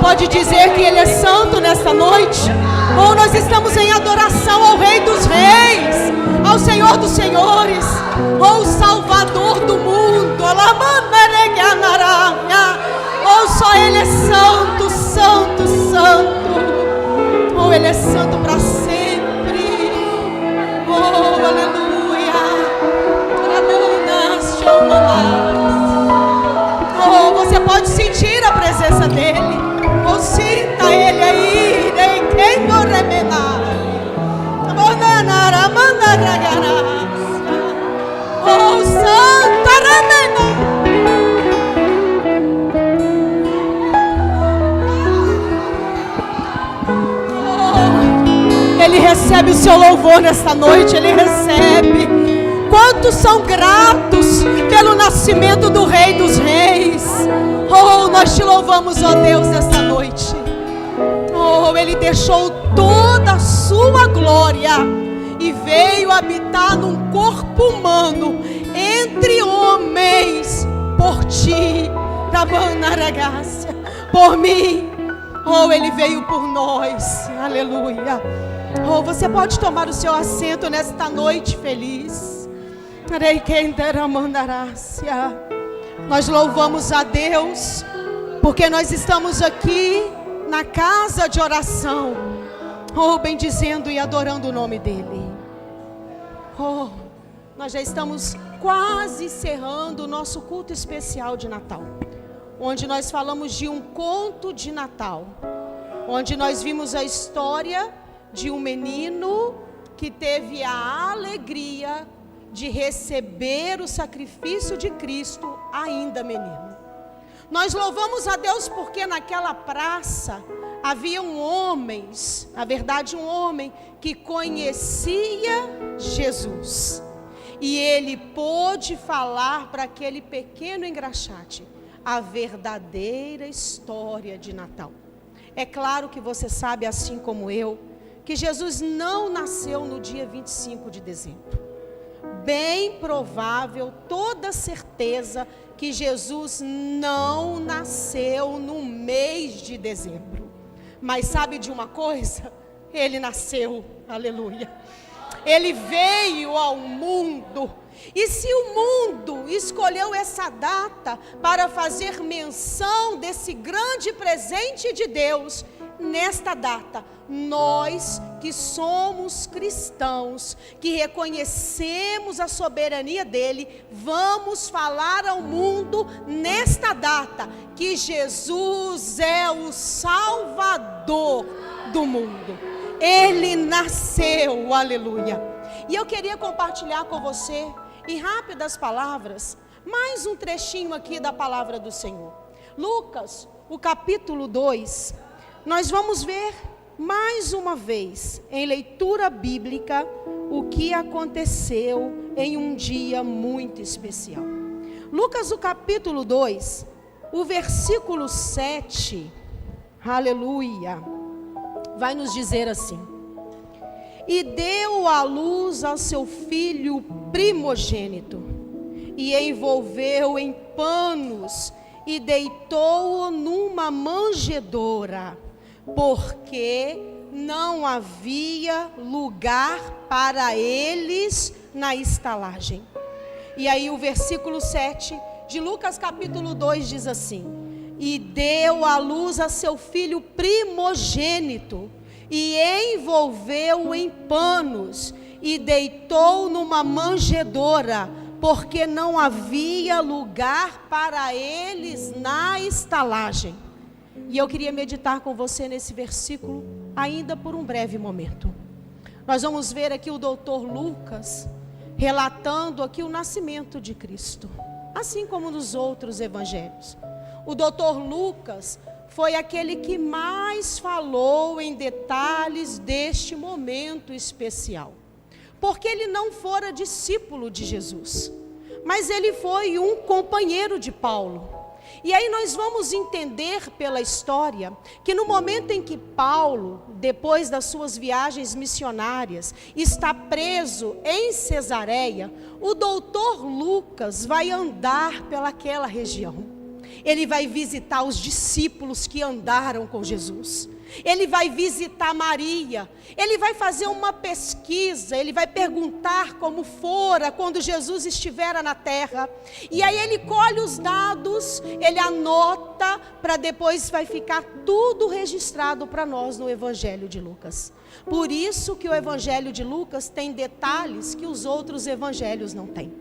pode dizer que Ele é santo nesta noite? Ou nós estamos em adoração ao Rei dos Reis, ao Senhor dos Senhores, ou Salvador do mundo? Ou só Ele é santo, santo, santo, ou Ele é santo para sempre. Oh, aleluia. Oh, você pode sentir a presença dEle, ou sinta Ele aí. Oh, Santa Ele recebe o seu louvor nesta noite, Ele recebe. Quantos são gratos pelo nascimento do Rei dos Reis? Oh, nós te louvamos, ó Deus, nesta noite. Oh, Ele deixou toda a sua glória e veio habitar num corpo humano entre homens por ti, por mim. Oh, Ele veio por nós, aleluia. Oh, você pode tomar o seu assento nesta noite feliz. Nós louvamos a Deus porque nós estamos aqui na casa de oração, oh, bendizendo e adorando o nome dEle. Oh, nós já estamos quase encerrando o nosso culto especial de Natal, onde nós falamos de um conto de Natal, onde nós vimos a história de um menino que teve a alegria de receber o sacrifício de Cristo ainda menino. Nós louvamos a Deus porque naquela praça haviam homens, na verdade um homem que conhecia Jesus, e ele pôde falar para aquele pequeno engraxate a verdadeira história de Natal. É claro que você sabe, assim como eu, que Jesus não nasceu no dia 25 de dezembro. Bem provável, toda certeza, que Jesus não nasceu no mês de dezembro. Mas sabe de uma coisa? Ele nasceu, aleluia. Ele veio ao mundo. E se o mundo escolheu essa data para fazer menção desse grande presente de Deus, nesta data, nós que somos cristãos, que reconhecemos a soberania dEle, vamos falar ao mundo nesta data que Jesus é o Salvador do mundo. Ele nasceu, aleluia. E eu queria compartilhar com você, em rápidas palavras, mais um trechinho aqui da palavra do Senhor. Lucas, o capítulo 2, nós vamos ver mais uma vez, em leitura bíblica, o que aconteceu em um dia muito especial. Lucas, o capítulo 2, o versículo 7, aleluia, vai nos dizer assim: e deu à luz ao seu filho primogênito, e envolveu em panos, e deitou-o numa manjedoura, porque não havia lugar para eles na estalagem. E aí o versículo 7 de Lucas capítulo 2 diz assim: e deu à luz a seu filho primogênito, e envolveu-o em panos, e deitou numa manjedoura, porque não havia lugar para eles na estalagem. E eu queria meditar com você nesse versículo, ainda por um breve momento. Nós vamos ver aqui o doutor Lucas, relatando aqui o nascimento de Cristo, assim como nos outros evangelhos. O doutor Lucas foi aquele que mais falou em detalhes deste momento especial, porque ele não fora discípulo de Jesus, mas ele foi um companheiro de Paulo. E aí nós vamos entender pela história que no momento em que Paulo, depois das suas viagens missionárias, está preso em Cesareia, o doutor Lucas vai andar pelaquela região. Ele vai visitar os discípulos que andaram com Jesus. Ele vai visitar Maria. Ele vai fazer uma pesquisa. Ele vai perguntar como fora quando Jesus estivera na terra. E aí ele colhe os dados, ele anota, para depois vai ficar tudo registrado para nós no Evangelho de Lucas. Por isso que o Evangelho de Lucas tem detalhes que os outros evangelhos não têm.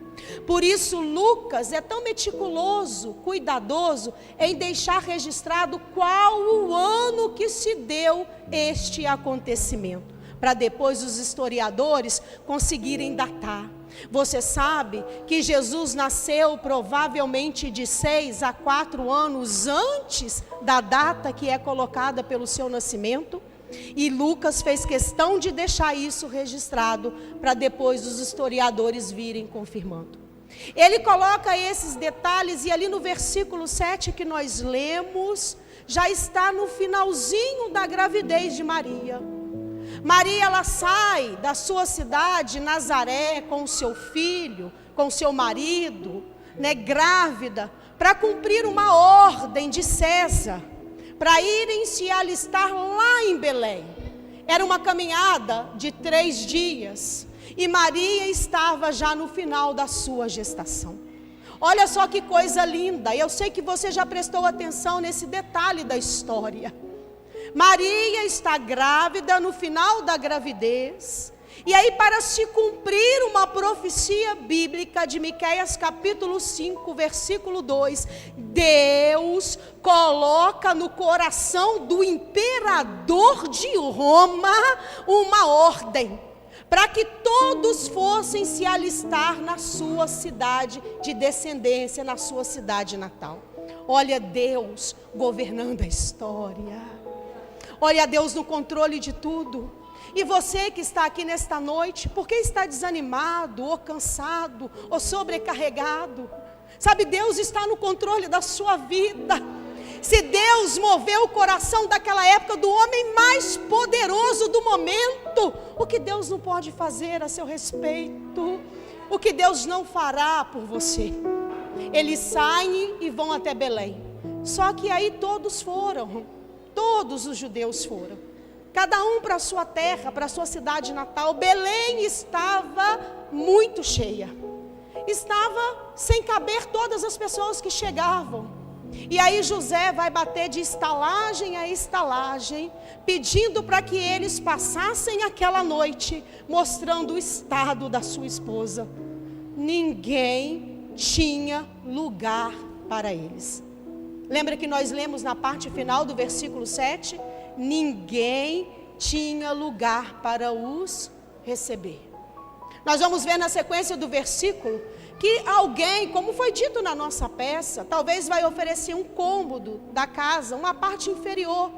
Por isso Lucas é tão meticuloso, cuidadoso em deixar registrado qual o ano que se deu este acontecimento, para depois os historiadores conseguirem datar. Você sabe que Jesus nasceu provavelmente de 6 a 4 anos antes da data que é colocada pelo seu nascimento? E Lucas fez questão de deixar isso registrado para depois os historiadores virem confirmando. Ele coloca esses detalhes e ali no versículo 7 que nós lemos, já está no finalzinho da gravidez de Maria. Maria, ela sai da sua cidade, Nazaré, com o seu filho, com o seu marido, grávida, para cumprir uma ordem de César, para irem se alistar lá em Belém. Era uma caminhada de 3 dias, e Maria estava já no final da sua gestação. Olha só que coisa linda, eu sei que você já prestou atenção nesse detalhe da história. Maria está grávida no final da gravidez, e aí para se cumprir uma profecia bíblica de Miqueias capítulo 5, versículo 2, Deus coloca no coração do imperador de Roma uma ordem, para que todos fossem se alistar na sua cidade de descendência, na sua cidade natal. Olha Deus governando a história, olha Deus no controle de tudo. E você que está aqui nesta noite, por que está desanimado, ou cansado, ou sobrecarregado? Sabe, Deus está no controle da sua vida. Se Deus moveu o coração daquela época do homem mais poderoso do momento, o que Deus não pode fazer a seu respeito? O que Deus não fará por você? Eles saem e vão até Belém. Só que aí todos foram, todos os judeus foram. Cada um para a sua terra, para a sua cidade natal. Belém estava muito cheia. Estava sem caber todas as pessoas que chegavam. E aí José vai bater de estalagem a estalagem, pedindo para que eles passassem aquela noite, mostrando o estado da sua esposa. Ninguém tinha lugar para eles. Lembra que nós lemos na parte final do versículo 7? Ninguém tinha lugar para os receber. Nós vamos ver na sequência do versículo que alguém, como foi dito na nossa peça, talvez vai oferecer um cômodo da casa, uma parte inferior,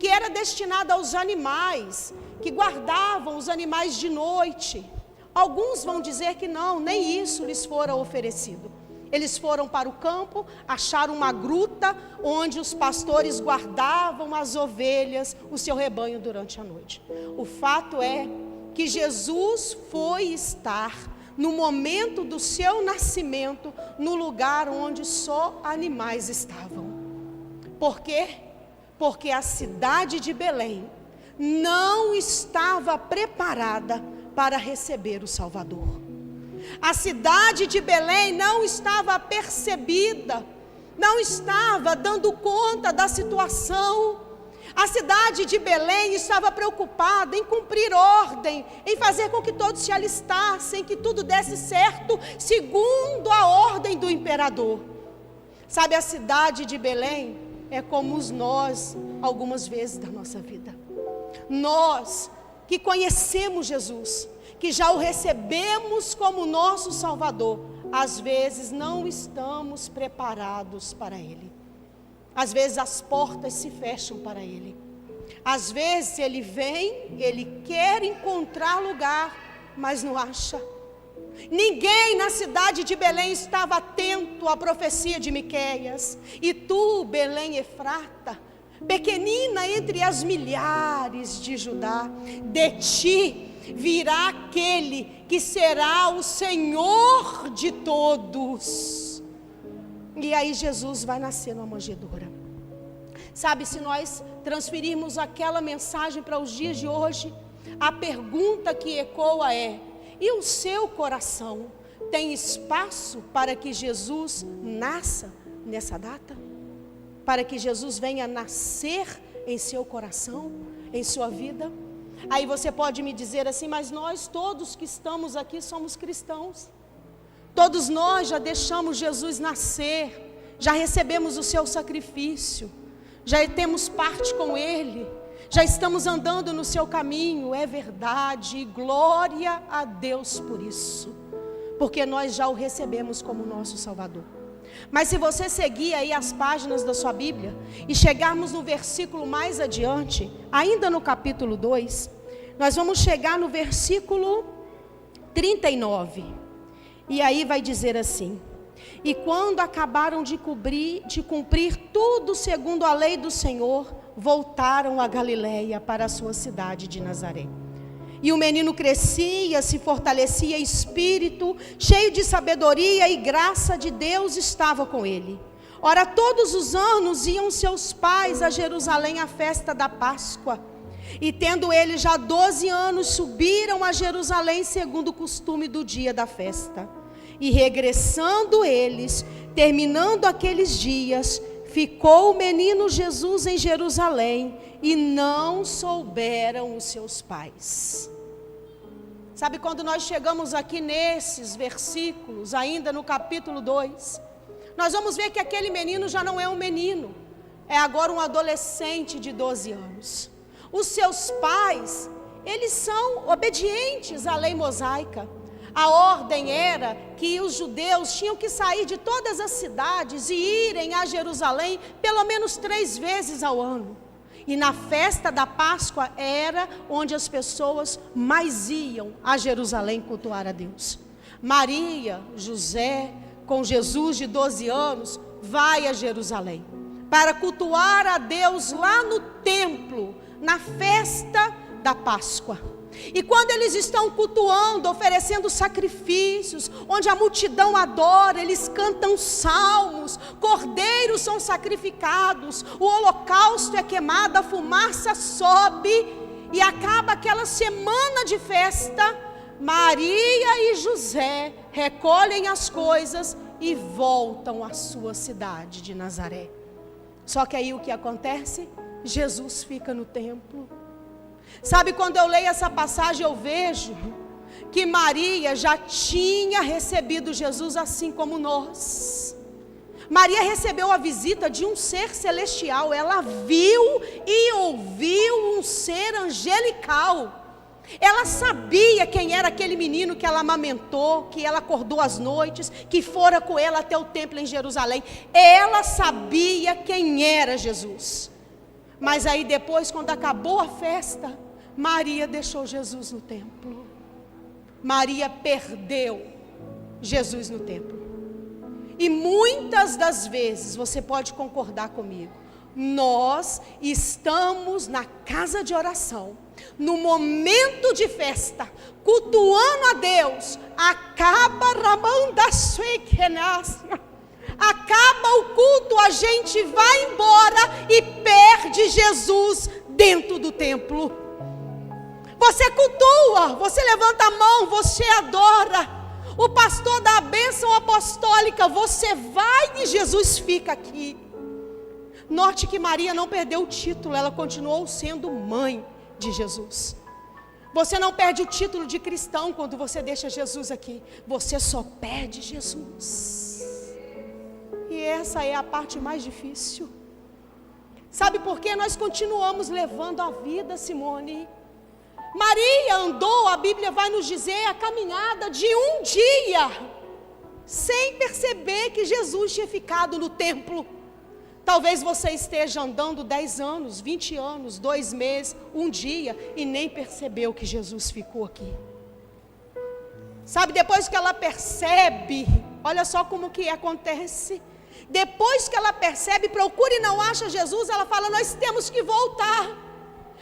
que era destinada aos animais, que guardavam os animais de noite. Alguns vão dizer que não, nem isso lhes fora oferecido. Eles foram para o campo, acharam uma gruta onde os pastores guardavam as ovelhas, o seu rebanho durante a noite. O fato é que Jesus foi estar no momento do seu nascimento no lugar onde só animais estavam. Por quê? Porque a cidade de Belém não estava preparada para receber o Salvador. A cidade de Belém não estava percebida, não estava dando conta da situação. A cidade de Belém estava preocupada em cumprir ordem, em fazer com que todos se alistassem, que tudo desse certo, segundo a ordem do imperador. Sabe, a cidade de Belém é como nós, algumas vezes da nossa vida. Nós que conhecemos Jesus, que já o recebemos como nosso Salvador, às vezes não estamos preparados para Ele. Às vezes as portas se fecham para Ele. Às vezes Ele vem, Ele quer encontrar lugar, mas não acha. Ninguém na cidade de Belém estava atento à profecia de Miqueias. E tu, Belém Efrata, pequenina entre as milhares de Judá, de ti virá aquele que será o Senhor de todos. E aí Jesus vai nascer numa manjedoura. Sabe, se nós transferirmos aquela mensagem para os dias de hoje, a pergunta que ecoa é: e o seu coração tem espaço para que Jesus nasça nessa data? Para que Jesus venha nascer em seu coração, em sua vida? Aí você pode me dizer assim: mas nós todos que estamos aqui somos cristãos. Todos nós já deixamos Jesus nascer, já recebemos o seu sacrifício, já temos parte com Ele, já estamos andando no seu caminho. É verdade, e glória a Deus por isso, porque nós já o recebemos como nosso Salvador. Mas se você seguir aí as páginas da sua Bíblia e chegarmos no versículo mais adiante, ainda no capítulo 2, nós vamos chegar no versículo 39. E aí vai dizer assim: e quando acabaram de cumprir tudo segundo a lei do Senhor, voltaram a Galiléia para a sua cidade de Nazaré. E o menino crescia, se fortalecia em espírito, cheio de sabedoria, e graça de Deus estava com ele. Ora, todos os anos iam seus pais a Jerusalém à festa da Páscoa. E tendo ele já 12 anos, subiram a Jerusalém segundo o costume do dia da festa. E regressando eles, terminando aqueles dias, ficou o menino Jesus em Jerusalém, e não souberam os seus pais. Sabe, quando nós chegamos aqui nesses versículos, ainda no capítulo 2, nós vamos ver que aquele menino já não é um menino, é agora um adolescente de 12 anos. Os seus pais, eles são obedientes à lei mosaica. A ordem era que os judeus tinham que sair de todas as cidades e irem a Jerusalém pelo menos 3 vezes ao ano. E na festa da Páscoa era onde as pessoas mais iam a Jerusalém cultuar a Deus. Maria, José, com Jesus de 12 anos, vai a Jerusalém para cultuar a Deus lá no templo, na festa da Páscoa. E quando eles estão cultuando, oferecendo sacrifícios, onde a multidão adora, eles cantam salmos, cordeiros são sacrificados, o holocausto é queimado, a fumaça sobe, e acaba aquela semana de festa. Maria e José recolhem as coisas e voltam à sua cidade de Nazaré. Só que aí o que acontece? Jesus fica no templo. Sabe, quando eu leio essa passagem, eu vejo que Maria já tinha recebido Jesus assim como nós. Maria recebeu a visita de um ser celestial. Ela viu e ouviu um ser angelical. Ela sabia quem era aquele menino que ela amamentou, que ela acordou às noites, que fora com ela até o templo em Jerusalém. Ela sabia quem era Jesus. Mas aí depois, quando acabou a festa, Maria deixou Jesus no templo. Maria perdeu Jesus no templo. E muitas das vezes, você pode concordar comigo, nós estamos na casa de oração, no momento de festa, cultuando a Deus, acaba o culto, a gente vai embora e perde Jesus dentro do templo. Você cultua, você levanta a mão, você adora, o pastor dá a bênção apostólica, você vai e Jesus fica aqui. Note que Maria não perdeu o título, ela continuou sendo mãe de Jesus. Você não perde o título de cristão quando você deixa Jesus aqui, você só perde Jesus. E essa é a parte mais difícil. Sabe por que nós continuamos levando a vida, Simone? Maria andou, a Bíblia vai nos dizer, a caminhada de um dia, sem perceber que Jesus tinha ficado no templo. Talvez você esteja andando 10 anos, 20 anos, 2 meses, um dia, e nem percebeu que Jesus ficou aqui. Sabe, depois que ela percebe, olha só como que acontece. Depois que ela percebe, procura e não acha Jesus, ela fala, nós temos que voltar.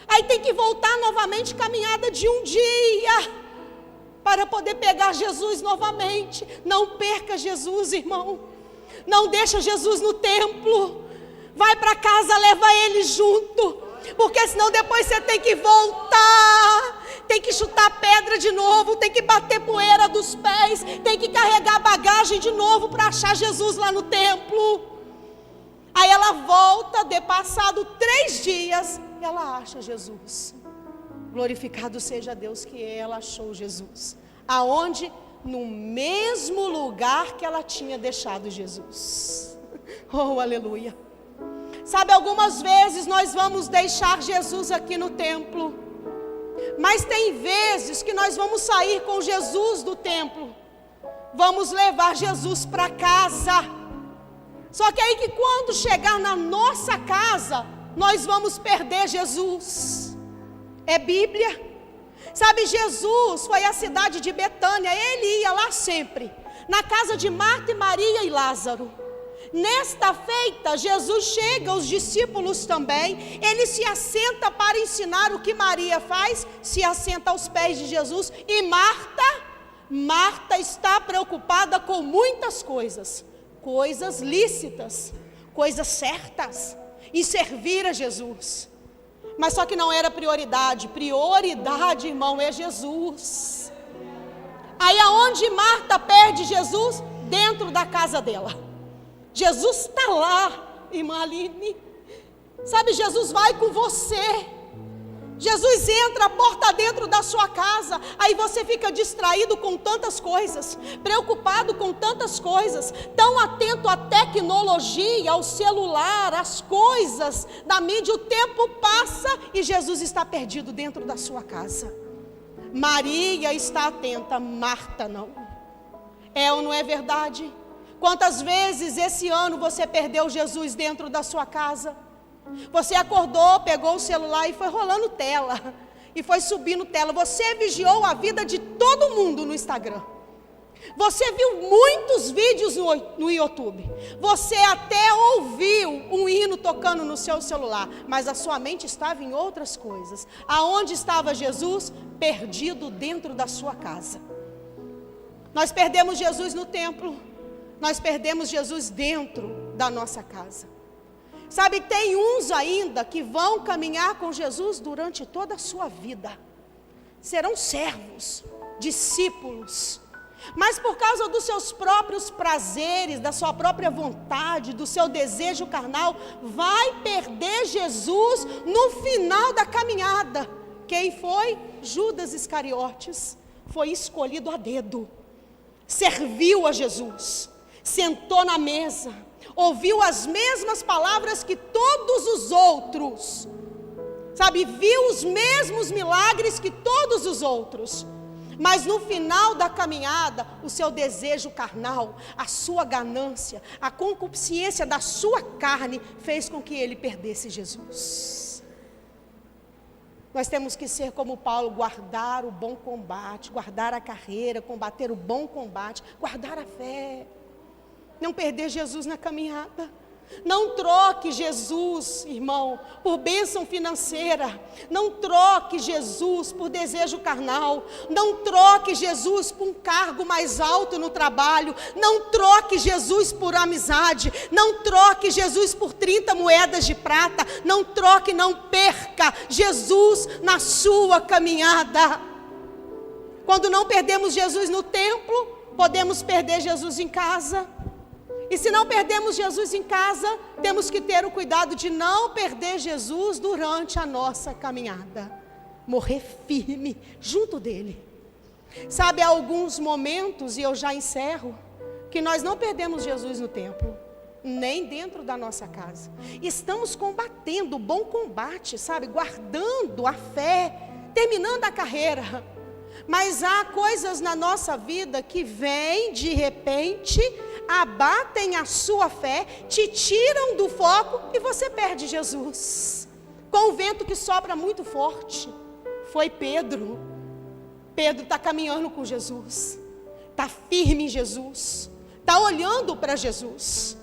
Aí tem que voltar novamente, caminhada de um dia, para poder pegar Jesus novamente. Não perca Jesus, irmão. Não deixa Jesus no templo. Vai para casa, leva ele junto. Porque senão depois você tem que voltar. Tem que chutar pedra de novo. Tem que bater poeira dos pés. Tem que carregar bagagem de novo para achar Jesus lá no templo. Aí ela volta, de passado 3 dias, ela acha Jesus. Glorificado seja Deus que ela achou Jesus. Aonde? No mesmo lugar que ela tinha deixado Jesus. Oh, aleluia. Sabe, algumas vezes nós vamos deixar Jesus aqui no templo. Mas tem vezes que nós vamos sair com Jesus do templo. Vamos levar Jesus para casa. Só que aí que quando chegar na nossa casa, nós vamos perder Jesus. É Bíblia. Sabe, Jesus foi à cidade de Betânia, ele ia lá sempre, na casa de Marta e Maria e Lázaro. Nesta feita, Jesus chega, os discípulos também, ele se assenta para ensinar o que Maria faz, se assenta aos pés de Jesus. E Marta está preocupada com muitas coisas. Coisas lícitas, coisas certas, em servir a Jesus. Mas só que não era prioridade. Prioridade, irmão, é Jesus. Aí aonde Marta perde Jesus? Dentro da casa dela. Jesus está lá, irmã Aline. Sabe, Jesus vai com você. Jesus entra a porta dentro da sua casa. Aí você fica distraído com tantas coisas, preocupado com tantas coisas, tão atento à tecnologia, ao celular, às coisas da mídia. O tempo passa e Jesus está perdido dentro da sua casa. Maria está atenta, Marta não. É ou não é verdade? Quantas vezes esse ano você perdeu Jesus dentro da sua casa? Você acordou, pegou o celular e foi rolando tela, e foi subindo tela. Você vigiou a vida de todo mundo no Instagram. Você viu muitos vídeos no YouTube. Você até ouviu um hino tocando no seu celular, mas a sua mente estava em outras coisas. Aonde estava Jesus? Perdido dentro da sua casa. Nós perdemos Jesus no templo. Nós perdemos Jesus dentro da nossa casa. Sabe, tem uns ainda que vão caminhar com Jesus durante toda a sua vida. Serão servos, discípulos. Mas por causa dos seus próprios prazeres, da sua própria vontade, do seu desejo carnal, vai perder Jesus no final da caminhada. Quem foi? Judas Iscariotes. Foi escolhido a dedo. Serviu a Jesus. Sentou na mesa. Ouviu as mesmas palavras que todos os outros, sabe, viu os mesmos milagres que todos os outros, mas no final da caminhada, o seu desejo carnal, a sua ganância, a concupiscência da sua carne, fez com que ele perdesse Jesus. Nós temos que ser como Paulo, guardar o bom combate, guardar a carreira, combater o bom combate, guardar a fé. Não perder Jesus na caminhada. Não troque Jesus, irmão, por bênção financeira. Não troque Jesus por desejo carnal. Não troque Jesus por um cargo mais alto no trabalho. Não troque Jesus por amizade. Não troque Jesus por 30 moedas de prata. Não troque, não perca Jesus na sua caminhada. Quando não perdemos Jesus no templo, podemos perder Jesus em casa. E se não perdemos Jesus em casa, temos que ter o cuidado de não perder Jesus durante a nossa caminhada. Morrer firme junto dele. Sabe, há alguns momentos, e eu já encerro, que nós não perdemos Jesus no templo, nem dentro da nossa casa. Estamos combatendo o bom combate, sabe, guardando a fé, terminando a carreira. Mas há coisas na nossa vida que vêm de repente, abatem a sua fé, te tiram do foco e você perde Jesus. Com o vento que sopra muito forte. Foi Pedro. Pedro está caminhando com Jesus, está firme em Jesus, está olhando para Jesus.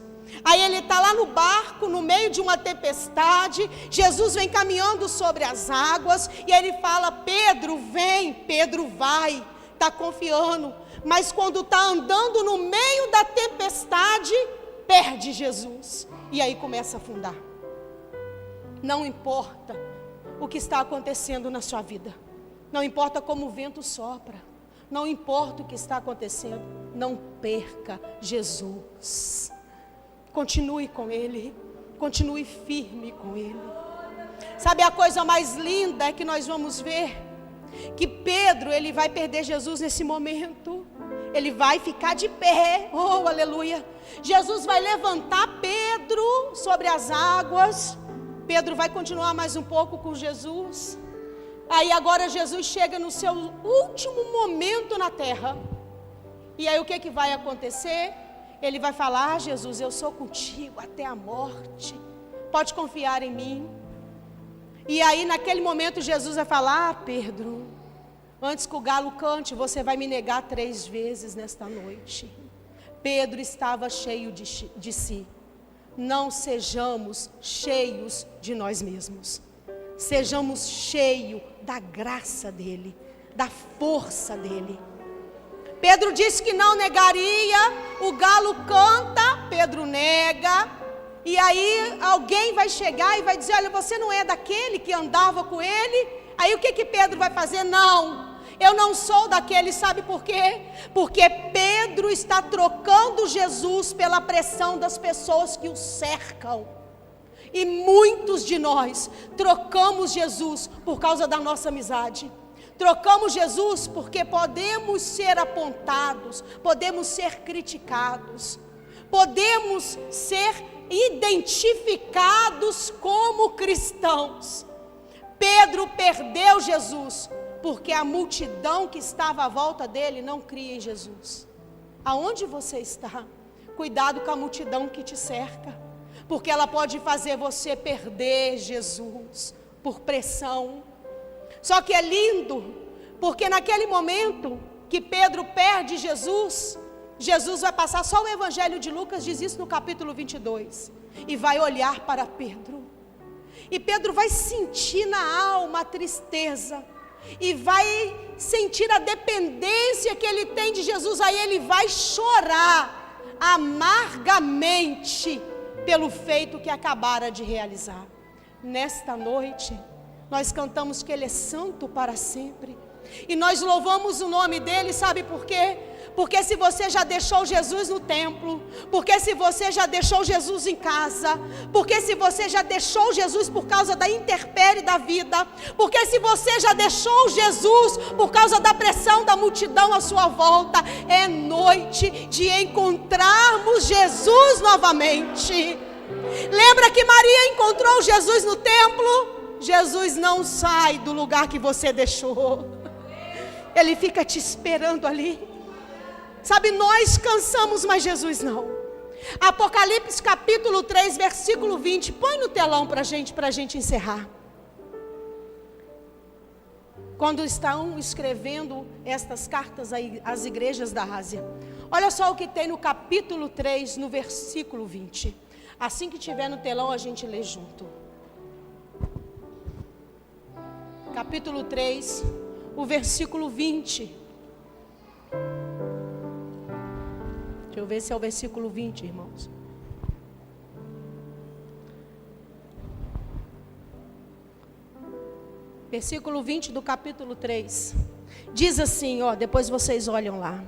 Aí ele está lá no barco, no meio de uma tempestade. Jesus vem caminhando sobre as águas e ele fala: Pedro, vem. Pedro vai, está confiando. Mas quando está andando no meio da tempestade, perde Jesus. E aí começa a afundar. Não importa o que está acontecendo na sua vida. Não importa como o vento sopra. Não importa o que está acontecendo. Não perca Jesus. Continue com Ele. Continue firme com Ele. Sabe a coisa mais linda é que nós vamos ver? Que Pedro, ele vai perder Jesus nesse momento. Ele vai ficar de pé. Oh, aleluia. Jesus vai levantar Pedro sobre as águas. Pedro vai continuar mais um pouco com Jesus. Aí agora Jesus chega no seu último momento na terra. E aí o que vai acontecer? Ele vai falar: Jesus, eu sou contigo até a morte. Pode confiar em mim. E aí naquele momento Jesus vai falar: Pedro, antes que o galo cante, você vai me negar 3 vezes nesta noite. Pedro estava cheio de si. Não sejamos cheios de nós mesmos. Sejamos cheios da graça dEle, da força dEle. Pedro disse que não negaria, o galo canta, Pedro nega. E aí alguém vai chegar e vai dizer: olha, você não é daquele que andava com ele? Aí o que Pedro vai fazer? Não, eu não sou daquele. Sabe por quê? Porque Pedro está trocando Jesus pela pressão das pessoas que o cercam. E muitos de nós trocamos Jesus por causa da nossa amizade. Trocamos Jesus porque podemos ser apontados, podemos ser criticados, podemos ser identificados como cristãos. Pedro perdeu Jesus porque a multidão que estava à volta dele não cria em Jesus. Aonde você está? Cuidado com a multidão que te cerca, porque ela pode fazer você perder Jesus por pressão. Só que é lindo, porque naquele momento que Pedro perde Jesus, Jesus vai passar, só o Evangelho de Lucas diz isso no capítulo 22, e vai olhar para Pedro, e Pedro vai sentir na alma a tristeza, e vai sentir a dependência que ele tem de Jesus. Aí ele vai chorar amargamente pelo feito que acabara de realizar. Nesta noite, nós cantamos que Ele é santo para sempre, e nós louvamos o nome dEle. Sabe por quê? Porque se você já deixou Jesus no templo, porque se você já deixou Jesus em casa, porque se você já deixou Jesus por causa da intempérie da vida, porque se você já deixou Jesus por causa da pressão da multidão à sua volta, é noite de encontrarmos Jesus novamente. Lembra que Maria encontrou Jesus no templo? Jesus não sai do lugar que você deixou. Ele fica te esperando ali. Sabe, nós cansamos, mas Jesus não. Apocalipse capítulo 3, versículo 20. Põe no telão para a gente encerrar. Quando estão escrevendo estas cartas às igrejas da Ásia, olha só o que tem no capítulo 3, no versículo 20. Assim que tiver no telão, a gente lê junto. Capítulo 3, o versículo 20. Deixa eu ver se é o versículo 20, irmãos. Versículo 20 do capítulo 3. Diz assim, ó, depois vocês olham lá.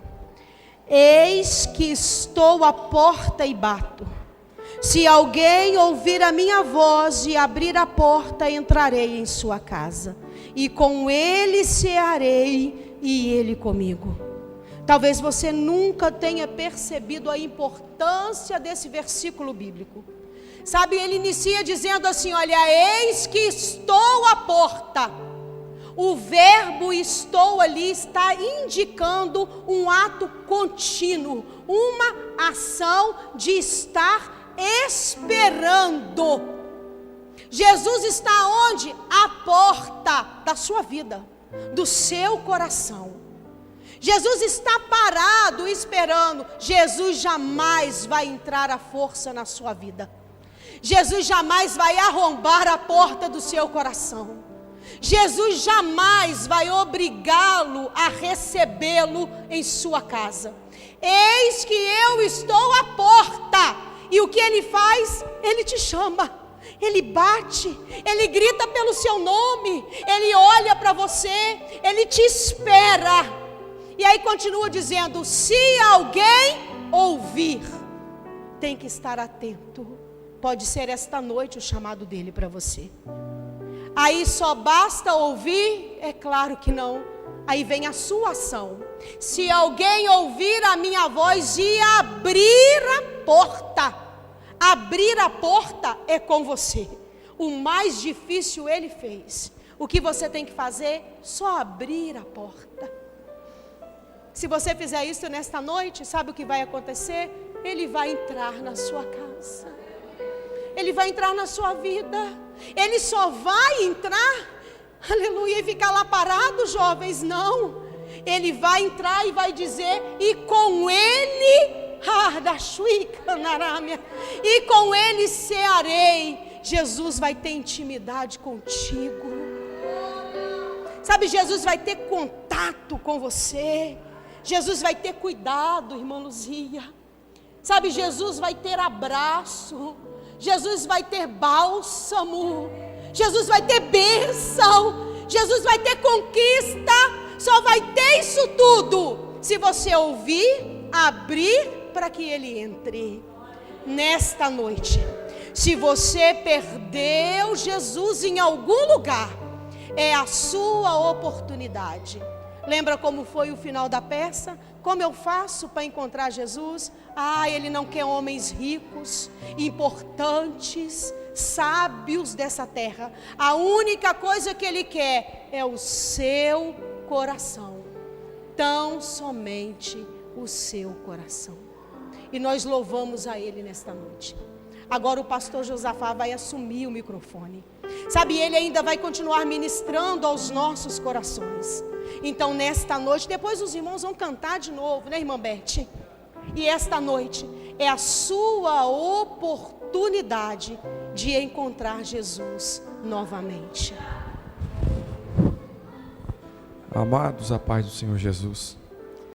Eis que estou à porta e bato. Se alguém ouvir a minha voz e abrir a porta, entrarei em sua casa. E com ele cearei e ele comigo. Talvez você nunca tenha percebido a importância desse versículo bíblico. Sabe, ele inicia dizendo assim, olha, eis que estou à porta. O verbo estou ali está indicando um ato contínuo, uma ação de estar esperando. Jesus está onde? À porta da sua vida, do seu coração. Jesus está parado esperando. Jesus jamais vai entrar à força na sua vida. Jesus jamais vai arrombar a porta do seu coração. Jesus jamais vai obrigá-lo a recebê-lo em sua casa. Eis que eu estou à porta E o que Ele faz? Ele te chama, Ele bate, Ele grita pelo seu nome, Ele olha para você, Ele te espera. E aí continua dizendo: se alguém ouvir, tem que estar atento. Pode ser esta noite o chamado dele para você. Aí só basta ouvir? É claro que não. Aí vem a sua ação. Se alguém ouvir a minha voz e abrir a porta é com você. O mais difícil Ele fez. O que você tem que fazer? Só abrir a porta. Se você fizer isso nesta noite, sabe o que vai acontecer? Ele vai entrar na sua casa. Ele vai entrar na sua vida. Ele só vai entrar, aleluia, e ficar lá parado, jovens, não. Ele vai entrar e vai dizer: e com Ele, e com Ele cearei. Jesus vai ter intimidade contigo. Sabe, Jesus vai ter contato com você. Jesus vai ter cuidado, irmã Luzia. Sabe, Jesus vai ter abraço. Jesus vai ter bálsamo. Jesus vai ter bênção. Jesus vai ter conquista. Só vai ter isso tudo se você ouvir, abrir para que Ele entre. Nesta noite, se você perdeu Jesus em algum lugar, é a sua oportunidade. Lembra como foi o final da peça? Como eu faço para encontrar Jesus? Ele não quer homens ricos, importantes, sábios dessa terra. A única coisa que Ele quer é o seu coração. Tão somente o seu coração. E nós louvamos a Ele nesta noite. Agora o pastor Josafá vai assumir o microfone. Sabe, ele ainda vai continuar ministrando aos nossos corações. Então nesta noite, depois os irmãos vão cantar de novo, né, irmã Beth? E esta noite é a sua oportunidade de encontrar Jesus novamente. Amados, a paz do Senhor Jesus.